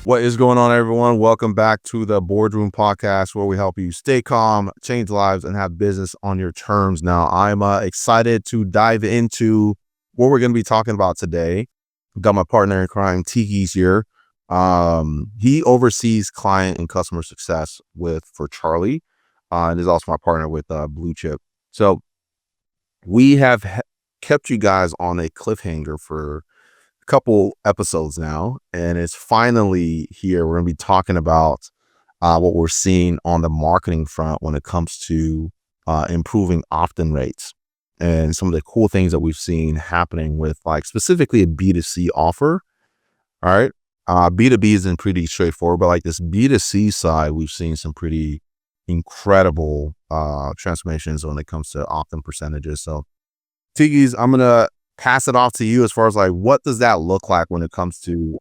What is going on, everyone? Welcome back to the Boardroom Podcast, where we help you stay calm, change lives, and have business on your terms. Now, I'm excited to dive into what we're going to be talking about today. I've got my partner in crime, Tikis here. He oversees client and customer success for Charlie, and is also my partner with Blue Chip. So we have kept you guys on a cliffhanger for couple episodes now, and it's finally here. We're going to be talking about what we're seeing on the marketing front when it comes to improving opt-in rates and some of the cool things that we've seen happening with, like, specifically a B2C offer. All right. B2B isn't pretty straightforward, but like this B2C side, we've seen some pretty incredible transformations when it comes to opt-in percentages. So Tiggies, I'm going to pass it off to you as far as like, what does that look like when it comes to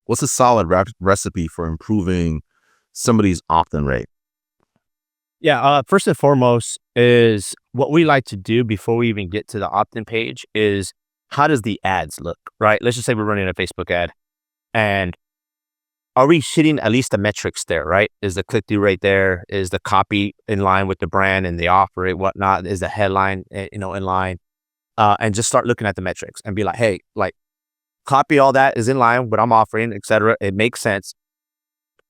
what's a solid recipe for improving somebody's opt-in rate? Yeah, first and foremost is what we like to do before we even get to the opt-in page is how does the ads look, right? Let's just say we're running a Facebook ad, and are we hitting at least the metrics there, right? Is the click-through rate there? Is the copy in line with the brand and the offer and whatnot? Is the headline, in line? And just start looking at the metrics and be like, hey, like, copy, all that is in line with what I'm offering, etc. It makes sense.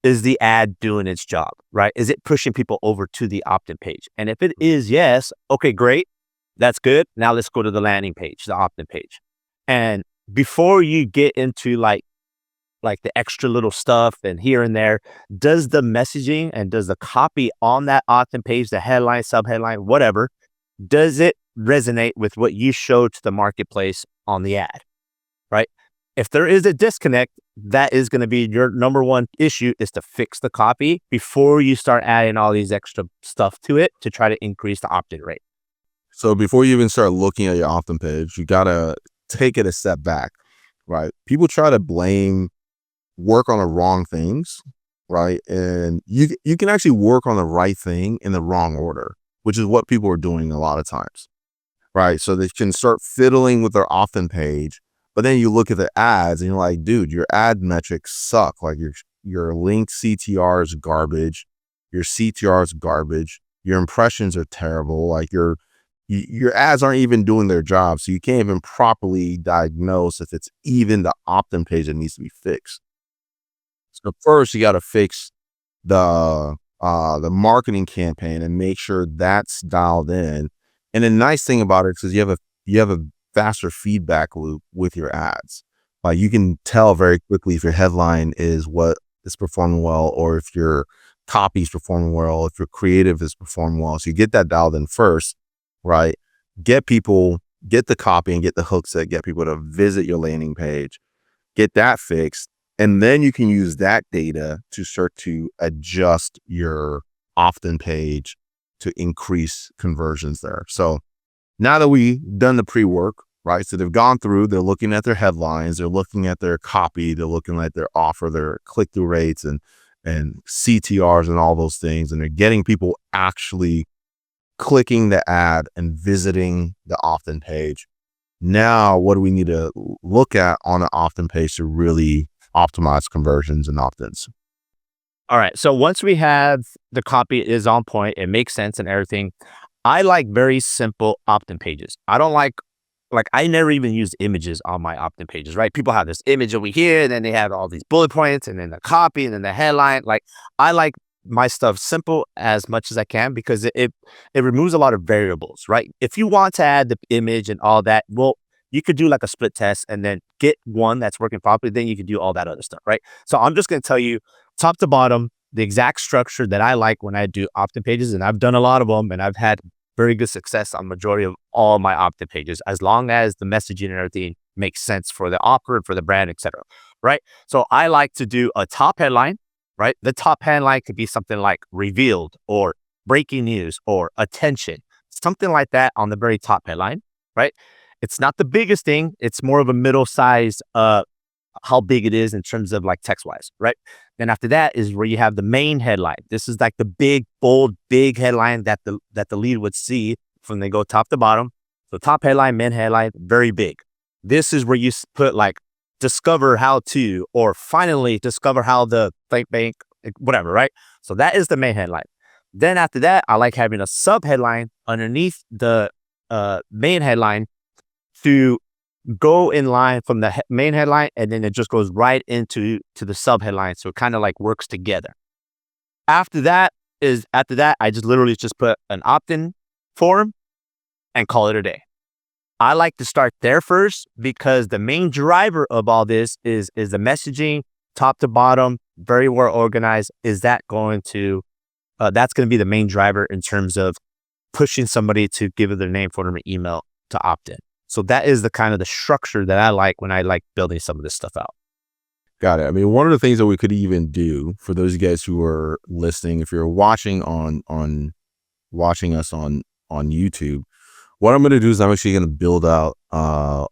Is the ad doing its job, right? Is it pushing people over to the opt-in page? And if it is yes, okay, great. That's good. Now let's go to the landing page, the opt-in page. And before you get into like the extra little stuff and here and there, does the messaging and does the copy on that opt-in page, the headline, subheadline, whatever, does it resonate with what you showed to the marketplace on the ad, right? If there is a disconnect, that is going to be your number one issue, is to fix the copy before you start adding all these extra stuff to it to try to increase the opt-in rate. So before you even start looking at your opt-in page, you got to take it a step back, right? People try to work on the wrong things, right? And you can actually work on the right thing in the wrong order, which is what people are doing a lot of times, right? So they can start fiddling with their opt-in page, but then you look at the ads and you're like, dude, your ad metrics suck. Like your link CTR is garbage. Your CTR is garbage. Your impressions are terrible. Like your ads aren't even doing their job. So you can't even properly diagnose if it's even the opt-in page that needs to be fixed. So first you got to fix the marketing campaign and make sure that's dialed in. And the nice thing about it is you have a faster feedback loop with your ads. Like you can tell very quickly if your headline is what is performing well, or if your copy is performing well, if your creative is performing well. So you get that dialed in first, right? Get the copy and get the hook set, get people to visit your landing page, get that fixed. And then you can use that data to start to adjust your opt-in page to increase conversions there. So now that we've done the pre-work, right? So they've gone through, they're looking at their headlines, they're looking at their copy, they're looking at their offer, their click-through rates and CTRs and all those things. And they're getting people actually clicking the ad and visiting the opt-in page. Now, what do we need to look at on the opt-in page to really optimize conversions and opt-ins? All right. So once we have the copy is on point, it makes sense and everything. I like very simple opt-in pages. I don't like I never even use images on my opt-in pages, right? People have this image over here, and then they have all these bullet points, and then the copy, and then the headline. Like, I like my stuff simple as much as I can because it removes a lot of variables, right? If you want to add the image and all that, well, you could do like a split test and then get one that's working properly. Then you can do all that other stuff, right? So I'm just going to tell you top to bottom, the exact structure that I like when I do opt-in pages. And I've done a lot of them, and I've had very good success on majority of all my opt-in pages, as long as the messaging and everything makes sense for the offer, for the brand, etc. Right? So I like to do a top headline, right? The top headline could be something like revealed or breaking news or attention, something like that on the very top headline, right? It's not the biggest thing. It's more of a middle size, how big it is in terms of like text wise, right? Then after that is where you have the main headline. This is like the big, bold, big headline that the lead would see from they go top to bottom. So top headline, main headline, very big. This is where you put like discover how to, or finally discover how the bank, whatever, right? So that is the main headline. Then after that, I like having a sub headline underneath the main headline to go in line from the main headline, and then it just goes right into the sub headline. So it kind of like works together. After that, I just literally just put an opt-in form and call it a day. I like to start there first because the main driver of all this is the messaging, top to bottom, very well organized. Is that going to, that's going to be the main driver in terms of pushing somebody to give their name, phone number, email to opt in. So that is the kind of the structure that I like when I like building some of this stuff out. Got it. I mean, one of the things that we could even do for those guys who are listening, if you're watching watching us on YouTube, what I'm going to do is I'm actually going to build out,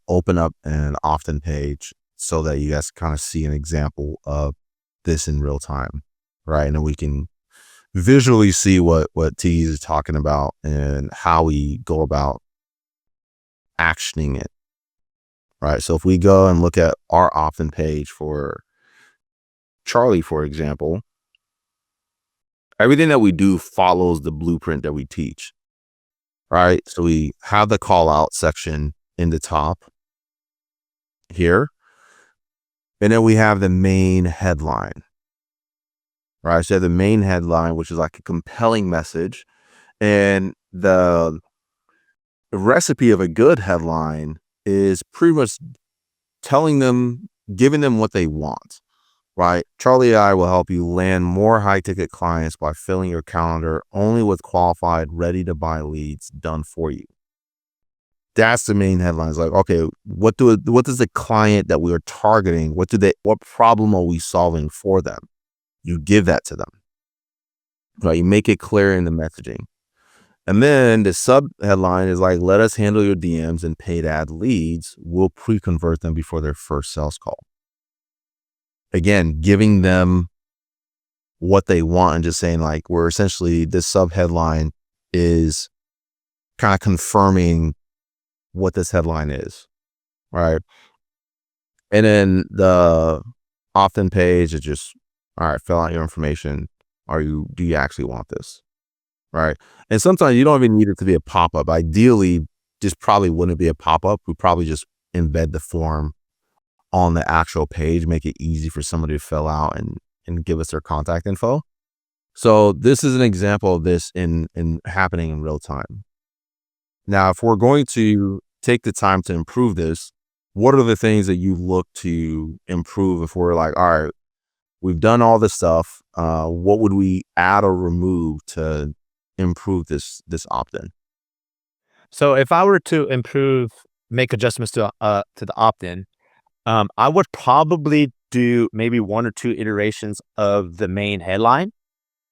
open up an opt-in page so that you guys kind of see an example of this in real time, right? And then we can visually see what Tikis is talking about and how we go about actioning it, right? So if we go and look at our opt-in page for Charlie, for example, everything that we do follows the blueprint that we teach, right? So we have the call out section in the top here, and then we have the main headline, right? So the main headline, which is like a compelling message, and the recipe of a good headline is pretty much giving them what they want, right? Charlie and I will help you land more high ticket clients by filling your calendar only with qualified, ready to buy leads done for you. That's the main headline. It's like, okay, what does the client that we are targeting, what problem are we solving for them? You give that to them, right? You make it clear in the messaging. And then the sub headline is like, let us handle your DMs and paid ad leads. We'll pre-convert them before their first sales call. Again, giving them what they want and just saying like, we're essentially, this sub headline is kind of confirming what this headline is, right? And then the opt-in page is just, all right, fill out your information. Do you actually want this? Right. And sometimes you don't even need it to be a pop-up. Ideally, this probably wouldn't be a pop-up. We probably just embed the form on the actual page, make it easy for somebody to fill out and give us their contact info. So this is an example of this in happening in real time. Now, if we're going to take the time to improve this, what are the things that you look to improve if we're like, all right, we've done all this stuff. What would we add or remove to improve this opt-in? So if I were to make adjustments to the opt-in, I would probably do maybe 1 or 2 iterations of the main headline,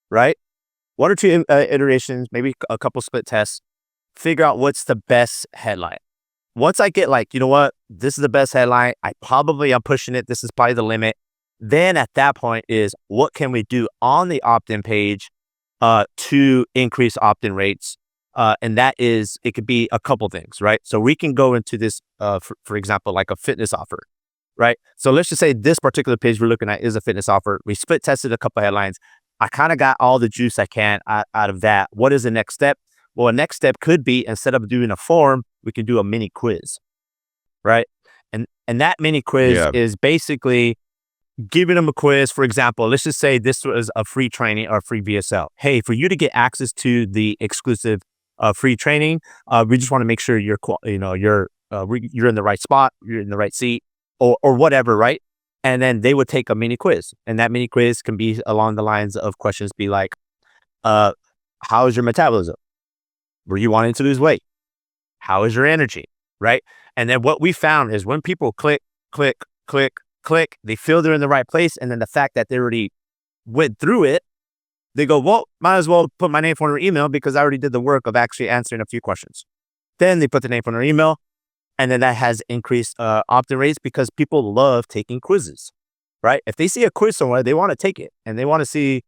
right? 1 or 2 iterations, maybe a couple split tests, figure out what's the best headline. Once I get like, you know what, this is the best headline, I'm pushing it, this is probably the limit. Then at that point is, what can we do on the opt-in page to increase opt-in rates? And that is, it could be a couple things, right? So we can go into this, for example, like a fitness offer, right? So let's just say this particular page we're looking at is a fitness offer. We split tested a couple headlines. I kind of got all the juice I can out of that. What is the next step? Well, a next step could be, instead of doing a form, we can do a mini quiz, right? And that mini quiz is basically giving them a quiz. For example, let's just say this was a free training or free VSL. Hey, for you to get access to the exclusive free training, we just want to make sure you're in the right spot, you're in the right seat, or whatever, right? And then they would take a mini quiz, and that mini quiz can be along the lines of questions, be like, how is your metabolism? Were you wanting to lose weight? How is your energy? Right? And then what we found is when people click, they feel they're in the right place. And then the fact that they already went through it, they go, well, might as well put my name, phone, or email because I already did the work of actually answering a few questions. Then they put the name, phone, or email. And then that has increased opt-in rates because people love taking quizzes, right? If they see a quiz somewhere, they want to take it and they want to see,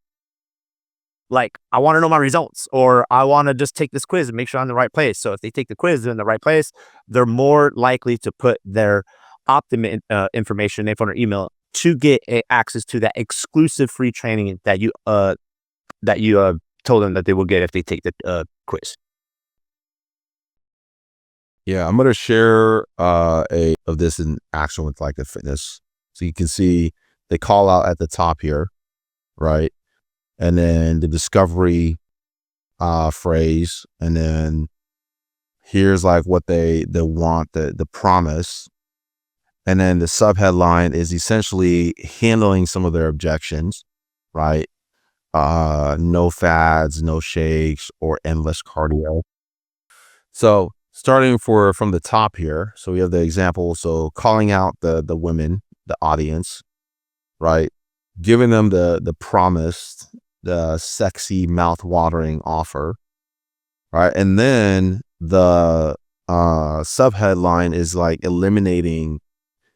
like, I want to know my results, or I want to just take this quiz and make sure I'm in the right place. So if they take the quiz, they're in the right place, they're more likely to put their information, name, phone, or email to get access to that exclusive free training that you told them that they will get if they take the quiz. Yeah, I'm gonna share a of this in action with like the fitness, so you can see they call out at the top here, right, and then the discovery phrase, and then here's like what they want, the promise, and then the subheadline is essentially handling some of their objections, right? No fads, no shakes, or endless cardio. So starting from the top here, so we have the example. So calling out the women, the audience, right? Giving them the promised, the sexy, mouth-watering offer, right? And then the subheadline is like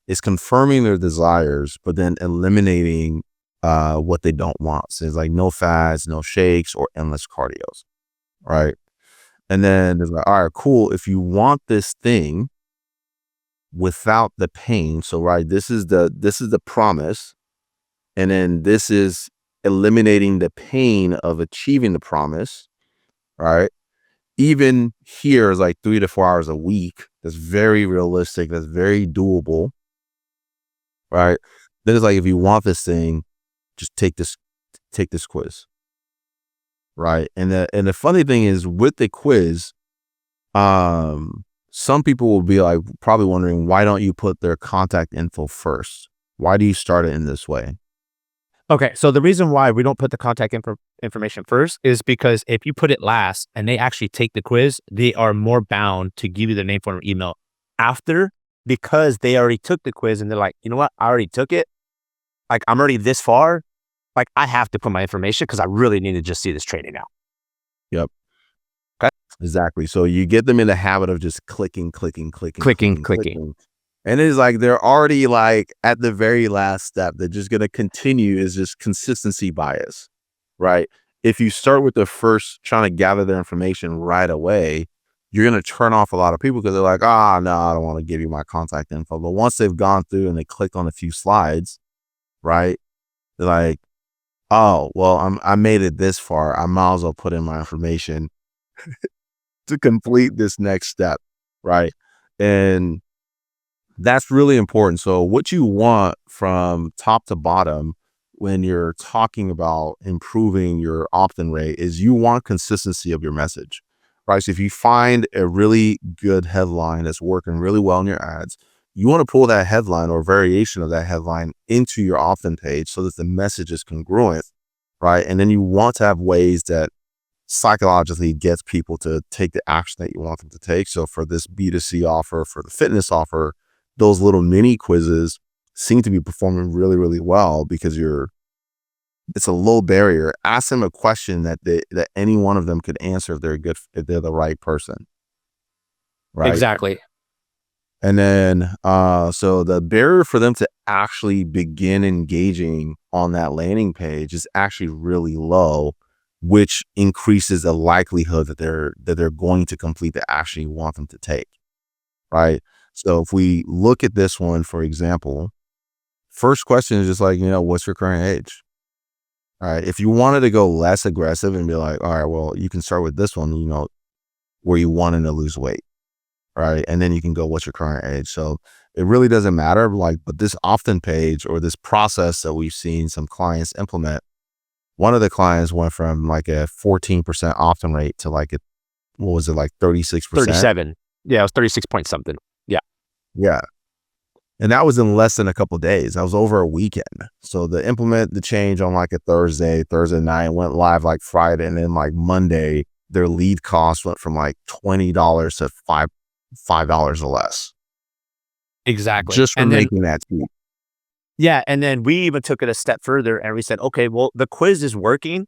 is confirming their desires, but then eliminating what they don't want. So it's like no fads, no shakes, or endless cardios, right? And then it's like, all right, cool. If you want this thing without the pain, so right, this is the promise, and then this is eliminating the pain of achieving the promise, right? Even here is like 3 to 4 hours a week. That's very realistic. That's very doable, right? Then it's like, if you want this thing, just take this quiz, right? And the funny thing is, with the quiz, some people will be like probably wondering, why don't you put their contact info first? Why do you start it in this way? Okay, so the reason why we don't put the contact information first is because if you put it last and they actually take the quiz, they are more bound to give you their name, phone, or email after, because they already took the quiz and they're like, you know what, I already took it. Like, I'm already this far. Like, I have to put my information because I really need to just see this training now. Yep. Okay. Exactly. So you get them in the habit of just clicking. And it's like they're already like at the very last step. They're just going to continue, is just consistency bias, right? If you start with the first trying to gather their information right away, you're going to turn off a lot of people because they're like, no, I don't want to give you my contact info. But once they've gone through and they click on a few slides, right, they're like, oh, well, I made it this far. I might as well put in my information to complete this next step, right? And that's really important. So what you want from top to bottom when you're talking about improving your opt-in rate is you want consistency of your message, right? So if you find a really good headline that's working really well in your ads, you want to pull that headline or variation of that headline into your opt-in page so that the message is congruent, right? And then you want to have ways that psychologically gets people to take the action that you want them to take. So for this B2C offer, for the fitness offer, those little mini quizzes seem to be performing really, really well because it's a low barrier. Ask them a question that any one of them could answer if they're the right person, right? Exactly. And then, so the barrier for them to actually begin engaging on that landing page is actually really low, which increases the likelihood that they're going to complete the action you want them to take, right? So if we look at this one, for example, first question is just like, what's your current age? All right. If you wanted to go less aggressive and be like, all right, well, you can start with this one, where you wanted to lose weight, right? And then you can go, what's your current age? So it really doesn't matter. But this opt-in page or this process that we've seen some clients implement, one of the clients went from like a 14% opt-in rate to like what was it, like 36%? 37. Yeah, it was 36 point something. Yeah. Yeah. And that was in less than a couple of days. That was over a weekend. So to implement the change on like a Thursday night, went live like Friday, and then like Monday, their lead cost went from like $20 to $5 or less. Exactly. Just for making that tweak. Yeah. And then we even took it a step further and we said, okay, well, the quiz is working.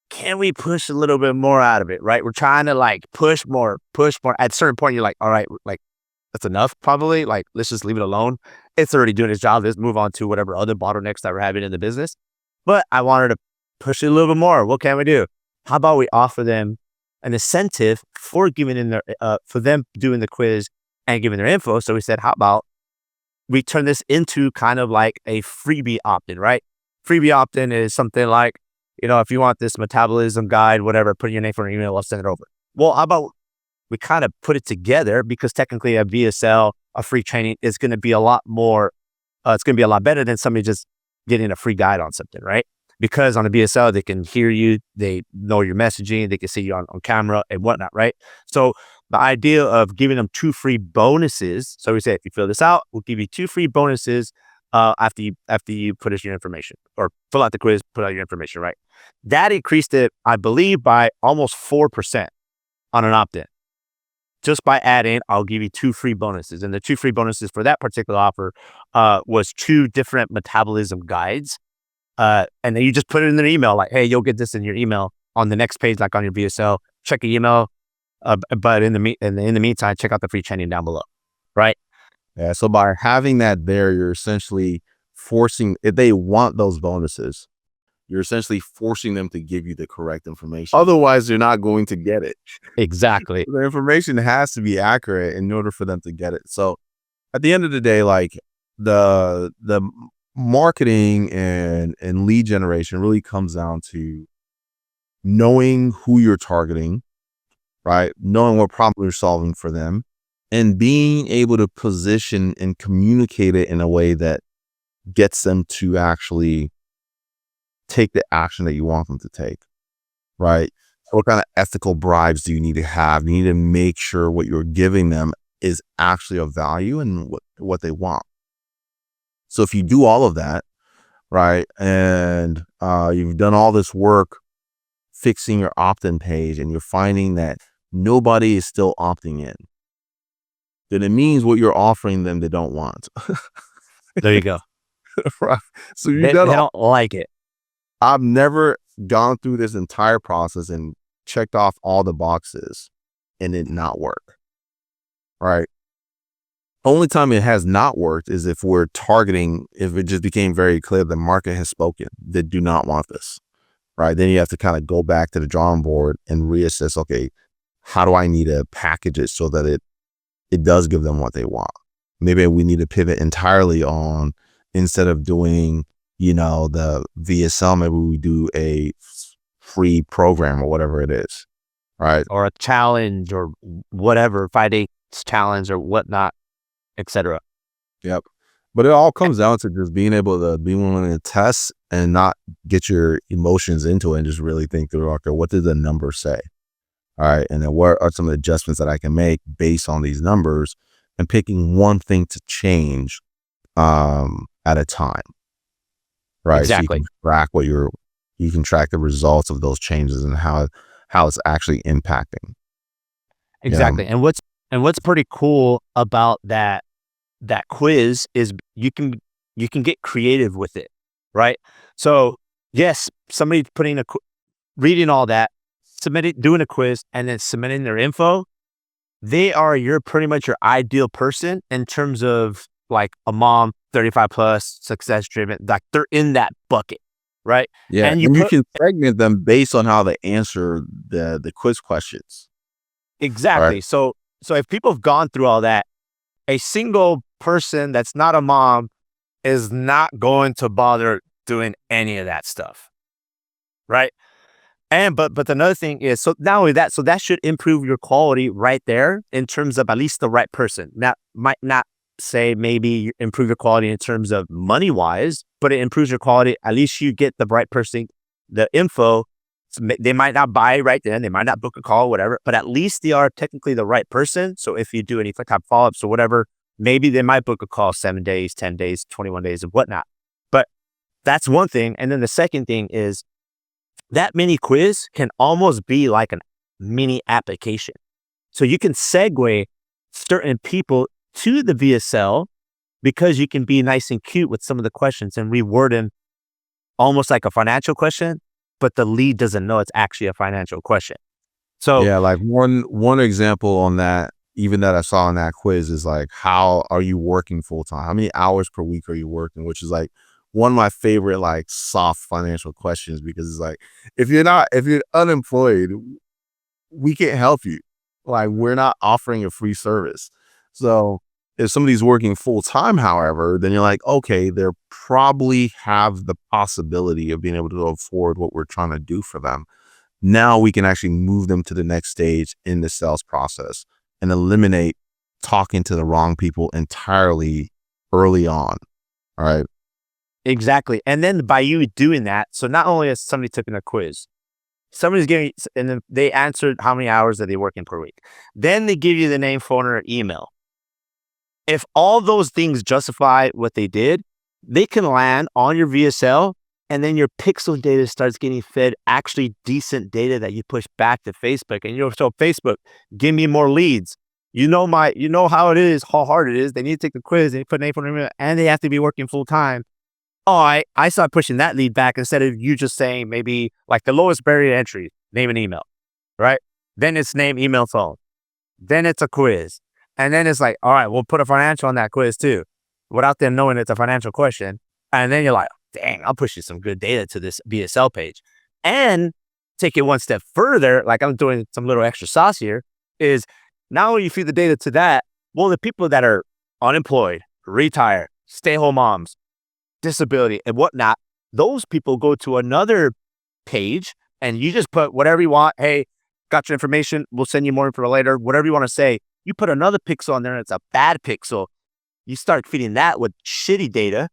Can we push a little bit more out of it, right? We're trying to like push more. At a certain point, you're like, all right, like that's enough probably. Like, let's just leave it alone. It's already doing its job. Let's move on to whatever other bottlenecks that we're having in the business. But I wanted to push it a little bit more. What can we do? How about we offer them an incentive for giving in for them doing the quiz and giving their info? So we said, how about we turn this into kind of like a freebie opt-in, right? Freebie opt-in is something like, if you want this metabolism guide, whatever, put in your name for an email, I'll send it over. Well, how about we kind of put it together, because technically a VSL, a free training, is going to be a lot more, it's going to be a lot better than somebody just getting a free guide on something, right? Because on a VSL, they can hear you, they know your messaging, they can see you on camera and whatnot, right? So the idea of giving them 2 free bonuses. So we say, if you fill this out, we'll give you 2 free bonuses after you put us your information, or fill out the quiz, put out your information, right? That increased it, I believe, by almost 4% on an opt-in. Just by adding, I'll give you 2 free bonuses. And the 2 free bonuses for that particular offer was 2 different metabolism guides. And then you just put it in their email, like, hey, you'll get this in your email on the next page, like on your VSL. Check your email. But in the meantime, check out the free training down below, right? Yeah. So by having that there, you're essentially forcing, if they want those bonuses, you're essentially forcing them to give you the correct information. Otherwise, they're not going to get it. Exactly. The information has to be accurate in order for them to get it. So at the end of the day, like the marketing and lead generation really comes down to knowing who you're targeting, right? Knowing what problem you're solving for them, and being able to position and communicate it in a way that gets them to actually take the action that you want them to take, right? What kind of ethical bribes do you need to have? You need to make sure what you're giving them is actually of value and what they want. So if you do all of that, right, and you've done all this work fixing your opt-in page, and you're finding that nobody is still opting in, then it means what you're offering them they don't want. There you go. Right. So They don't like it. I've never gone through this entire process and checked off all the boxes and it not work. Right. Only time it has not worked is if we're targeting, if it just became very clear the market has spoken, they do not want this. Right. Then you have to kind of go back to the drawing board and reassess, okay, how do I need to package it so that it does give them what they want? Maybe we need to pivot entirely on, instead of doing, the VSL, maybe we do a free program or whatever it is. Right. Or a challenge or whatever, 5-day challenge or whatnot, etc. Yep. But it all comes down to just being able to be willing to test and not get your emotions into it and just really think through, okay, what did the numbers say? All right. And then what are some adjustments that I can make based on these numbers, and picking one thing to change at a time. Right. Exactly. So you can track the results of those changes and how it's actually impacting. Exactly. And what's pretty cool about that quiz is you can get creative with it, right? So yes, somebody reading all that, doing a quiz, and then submitting their info, you're pretty much your ideal person in terms of like a mom, 35 plus, success driven, like they're in that bucket, right? Yeah. And you can segment them based on how they answer the quiz questions. Exactly. Right. So if people have gone through all that, a single person that's not a mom is not going to bother doing any of that stuff, right? And but another thing is, so not only that, so that should improve your quality right there in terms of at least the right person. That might not say maybe improve your quality in terms of money wise, but it improves your quality. At least you get the right person, the info. So they might not buy right then, they might not book a call, whatever, but at least they are technically the right person. So if you do any type of follow-ups or whatever, maybe they might book a call 7 days, 10 days, 21 days and whatnot. But that's one thing. And then the second thing is that mini quiz can almost be like a mini application. So you can segue certain people to the VSL because you can be nice and cute with some of the questions and reword them almost like a financial question, but the lead doesn't know it's actually a financial question. So yeah, like one example on that, even that I saw in that quiz, is like, how are you working full time? How many hours per week are you working? Which is like one of my favorite like soft financial questions, because it's like, if you're unemployed, we can't help you. Like, we're not offering a free service. So If somebody's working full time, however, then you're like, okay, they probably have the possibility of being able to afford what we're trying to do for them. Now we can actually move them to the next stage in the sales process and eliminate talking to the wrong people entirely early on. All right. Exactly. And then by you doing that, so not only has somebody taken a quiz, somebody's giving, and then they answered how many hours that they work in per week. Then they give you the name, phone, or email. If all those things justify what they did, they can land on your VSL, and then your pixel data starts getting fed actually decent data that you push back to Facebook. And so Facebook, give me more leads. You know how it is, how hard it is. They need to take the quiz, they put name, phone, email, and they have to be working full time. Oh, I start pushing that lead back instead of you just saying maybe like the lowest barrier to entry, name and email, right? Then it's name, email, phone. Then it's a quiz. And then it's like, all right, we'll put a financial on that quiz too, without them knowing it's a financial question. And then you're like, dang, I'll push you some good data to this BSL page. And take it one step further, like I'm doing some little extra sauce here, is now when you feed the data to that, well, the people that are unemployed, retired, stay-at-home moms, disability and whatnot, those people go to another page and you just put whatever you want. Hey, got your information. We'll send you more info later. Whatever you want to say. You put another pixel on there and it's a bad pixel. You start feeding that with shitty data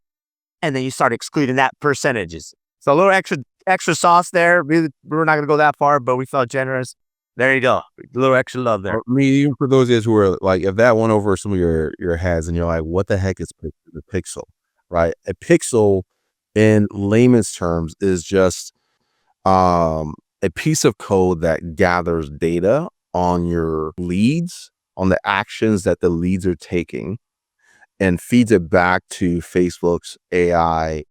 and then you start excluding that percentages. So a little extra sauce there. We're not going to go that far, but we felt generous. There you go. A little extra love there. I mean, even for those of us who are like, if that went over some of your heads and you're like, what the heck is the pixel? Right? A pixel in layman's terms is just a piece of code that gathers data on your leads, on the actions that the leads are taking, and feeds it back to Facebook's AI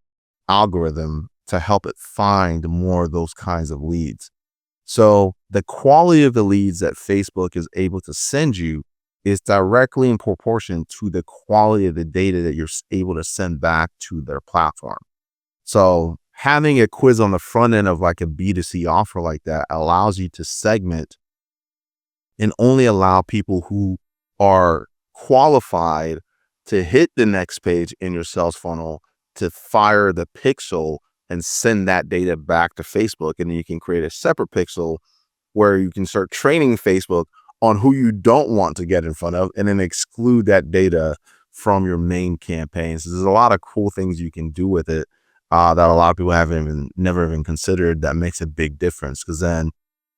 algorithm to help it find more of those kinds of leads. So the quality of the leads that Facebook is able to send you is directly in proportion to the quality of the data that you're able to send back to their platform. So having a quiz on the front end of like a B2C offer like that allows you to segment and only allow people who are qualified to hit the next page in your sales funnel to fire the pixel and send that data back to Facebook. And then you can create a separate pixel where you can start training Facebook on who you don't want to get in front of and then exclude that data from your main campaigns. So there's a lot of cool things you can do with it that a lot of people never even considered. That makes a big difference because then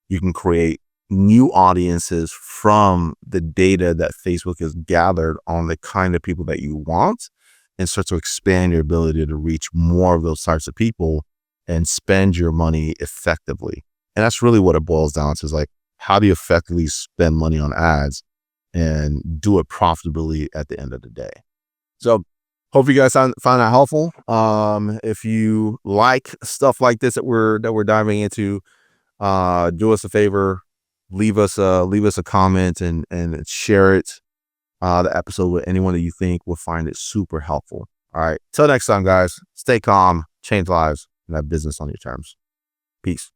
you can create new audiences from the data that Facebook has gathered on the kind of people that you want and start to expand your ability to reach more of those types of people and spend your money effectively. And that's really what it boils down to, is like, how do you effectively spend money on ads and do it profitably at the end of the day? So hope you guys found that helpful. If you like stuff like this that we're diving into, do us a favor, leave us a comment and share it, the episode with anyone that you think will find it super helpful. All right. Till next time, guys, stay calm, change lives, and have business on your terms. Peace.